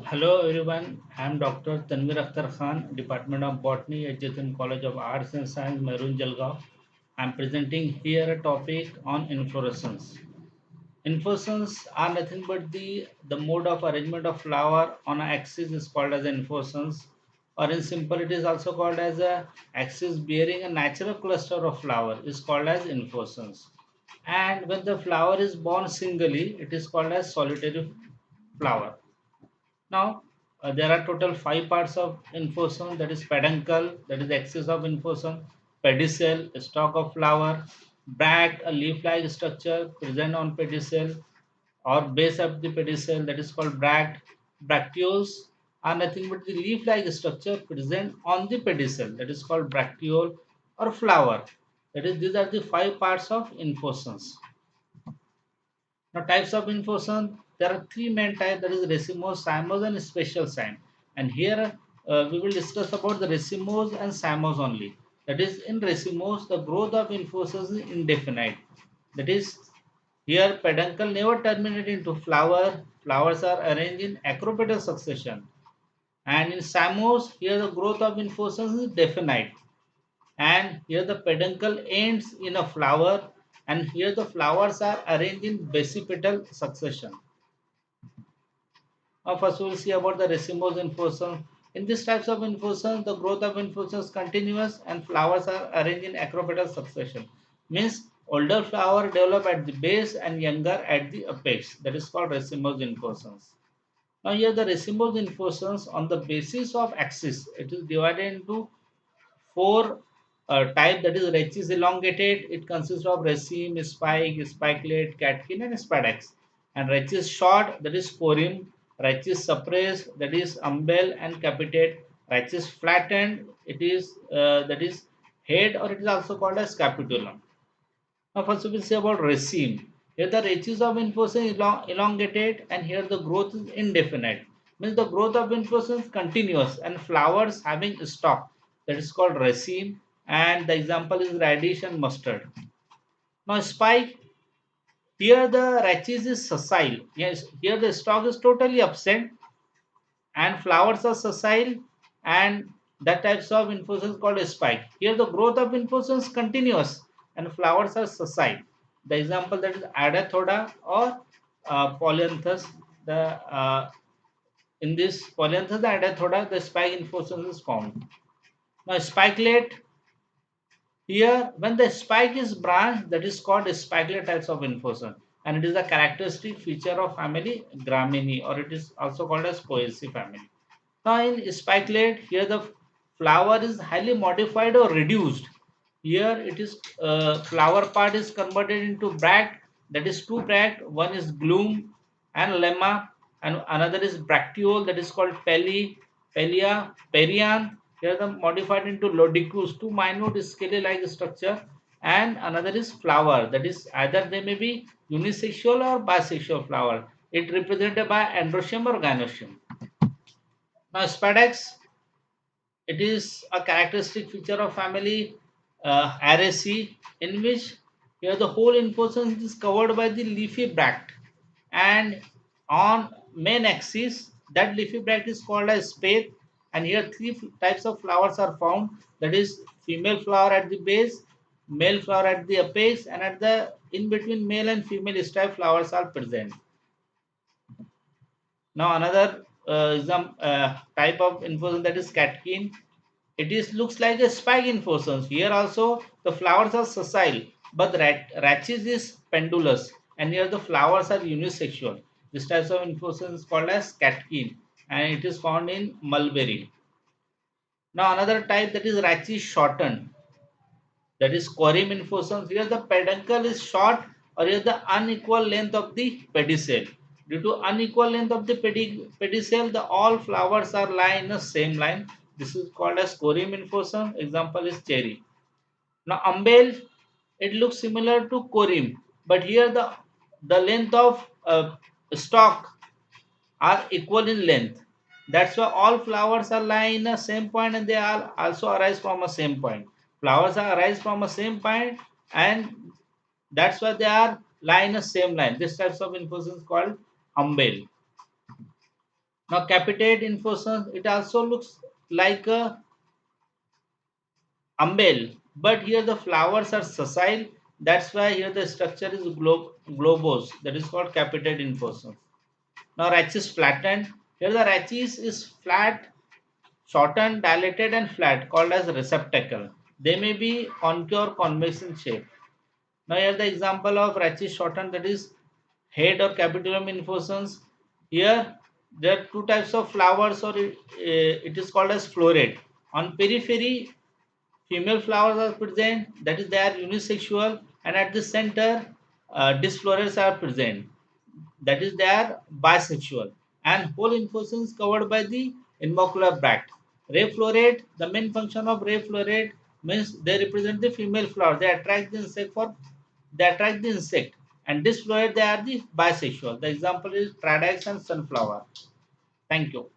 Hello everyone, I am Dr. Tanvir Akhtar Khan, Department of Botany, Adjacent College of Arts and Science, Mehrun Jalgaon. I am presenting here a topic on inflorescence. Inflorescence are nothing but the mode of arrangement of flower on an axis is called as inflorescence, or in simple it is also called as a axis bearing a natural cluster of flower is called as inflorescence. And when the flower is born singly, it is called as solitary flower. Now, there are total five parts of inflorescence, that is peduncle, that is axis of inflorescence, pedicel, a stalk of flower, bracts, a leaf-like structure present on pedicel or base of the pedicel, that is called bract. Bracteoles are nothing but the leaf-like structure present on the pedicel, that is called bracteole or flower. That is, these are the five parts of inflorescence. Now, types of inflorescence, there are three main types, that is racemose, cymose, and special cyme. And here we will discuss about the racemose and cymose only. That is, in racemose, the growth of inflorescence is indefinite. That is, here peduncle never terminate into flower. Flowers are arranged in acropetal succession. And in cymose, here the growth of inflorescence is definite, and here the peduncle ends in a flower, and here the flowers are arranged in basipetal succession. Now first we will see about the racemose inflorescence. In these types of inflorescence, the growth of inflorescence is continuous and flowers are arranged in acropetal succession. Means older flower develop at the base and younger at the apex. That is called racemose inflorescence. Now here the racemose inflorescence on the basis of axis, it is divided into four type, that is Rachis elongated. It consists of raceme, spike, spikelet, catkin, and spadix. And Rachis short, that is corim. Rachis suppressed, that is umbel and capitate. Rachis flattened, it is that is head, or it is also called as capitulum. Now first we will say about raceme. Here the rachis of inflorescence is elongated, and here the growth is indefinite. Means the growth of inflorescence is continuous and flowers having stalk. That is called raceme, and the example is radish and mustard. Now spike, here the rachis is sessile. Yes, here the stalk is totally absent and flowers are sessile, and that types of inflorescence called a spike. Here the growth of inflorescence is continuous and flowers are sessile. The example, that is adathoda or polyanthus. The in this polyanthus and adathoda, the spike inflorescence is found. Now spikelet, here when the spike is branched, that is called a spikelet types of inflorescence, and it is a characteristic feature of family Gramineae, or it is also called as Poaceae family. Now in spikelet, here the flower is highly modified or reduced. Here it is flower part is converted into bract, that is two bract. One is glume and lemma, and another is bracteole, that is called pelia, perian. Here the modified into lodicus, two minute scaly-like structure, and another is flower. That is either they may be unisexual or bisexual flower. It represented by androecium or gynoecium. Now, Spadix, it is a characteristic feature of family Araceae, in which here the whole inflorescence is covered by the leafy bract, and on main axis that leafy bract is called as spathe, and here three types of flowers are found, that is female flower at the base, male flower at the apex, and at the in between male and female stripe flowers are present. Now another type of inflorescence, that is catkin. It is looks like a spike inflorescence. Here also the flowers are sessile, but rachis is pendulous, and here the flowers are unisexual. This type of inflorescence is called as catkin, and it is found in mulberry. Now another type, that is rachis shortened, that is corim inflorescence. Here the peduncle is short, or here the unequal length of the pedicel. Due to unequal length of the pedicel, the all flowers are lying in the same line. This is called as corim inflorescence. Example is cherry. Now umbel, it looks similar to corim, but here the length of stalk are equal in length. That's why all flowers are lying in the same point, and they all also arise from a same point. Flowers are arise from a same point, and that's why they are lying in the same line. This types of inflorescence is called umbel. Now capitate inflorescence, it also looks like a umbel, but here the flowers are sessile. That's why here the structure is globose. That is called capitate inflorescence. Now Rachis flattened. Here the Rachis is flat, shortened, dilated, and flat, called as receptacle. They may be concave or convex in shape. Now here the example of Rachis shortened, that is head or capitulum inflorescence. Here there are two types of flowers, or it is called as floret. On periphery, female flowers are present, that is they are unisexual, and at the center, disflorets are present, that is they are bisexual, and whole inflorescence covered by the involucral bract. Ray floret, the main function of ray floret means they represent the female flower. They attract the insect and disflorate they are the bisexual. The example is Spadix and sunflower. Thank you.